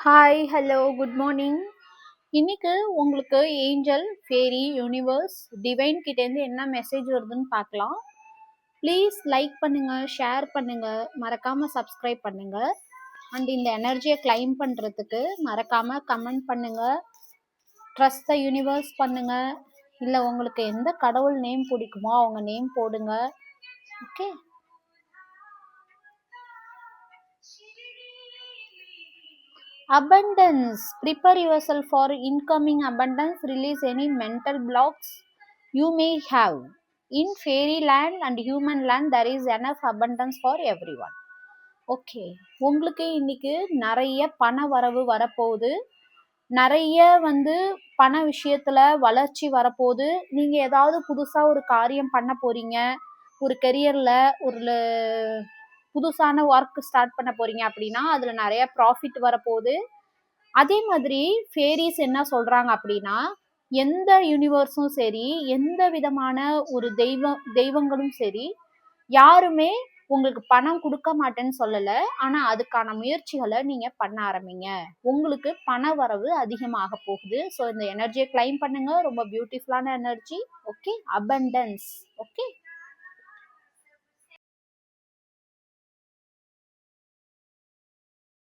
Hi hello good morning. இன்னைக்கு உங்களுக்கு angel fairy universe divine கிட்டேருந்து என்ன மெசேஜ் வருதுன்னு பார்க்கலாம். ப்ளீஸ் லைக் பண்ணுங்க, ஷேர் பண்ணுங்க, மறக்காம சப்ஸ்கிரைப் பண்ணுங்க. அண்ட் இந்த எனர்ஜியை கிளைம் பண்ணுறதுக்கு மறக்காம கமெண்ட் பண்ணுங்க. ட்ரஸ்ட் த யூனிவர்ஸ் பண்ணுங்க. இல்லை உங்களுக்கு எந்த கடவுள் நேம் பிடிக்குமோ அவங்க நேம் போடுங்க. Okay. Abundance. Prepare yourself for incoming abundance. Release any mental blocks you may have. In fairyland and human land, there is enough abundance for everyone. Okay, உங்களுக்கு இன்னைக்கு நிறைய பண வரவு வரப்போகுது. நிறைய பண விஷயத்துல வளர்ச்சி வரப்போகுது. நீங்க ஏதாவது புதுசா ஒரு காரியம் பண்ண போறீங்க, ஒரு கெரியர்ல ஒரு புதுசான ஒர்க் ஸ்டார்ட் பண்ண போறீங்க அப்படின்னா அதுல நிறைய ப்ராஃபிட் வரப்போகுது. அதே மாதிரி ஃபேரிஸ் என்ன சொல்றாங்க அப்படின்னா, எந்த யூனிவர்ஸும் சரி, எந்த விதமான ஒரு தெய்வங்களும் சரி, யாருமே உங்களுக்கு பணம் கொடுக்க மாட்டேன்னு சொல்லல. ஆனா அதுக்கான முயற்சிகளை நீங்க பண்ண ஆரம்பிங்க. உங்களுக்கு பண வரவு அதிகமாக போகுது. ஸோ இந்த எனர்ஜியை கிளைம் பண்ணுங்க. ரொம்ப பியூட்டிஃபுல்லான எனர்ஜி. Okay, abundance. ஓகே.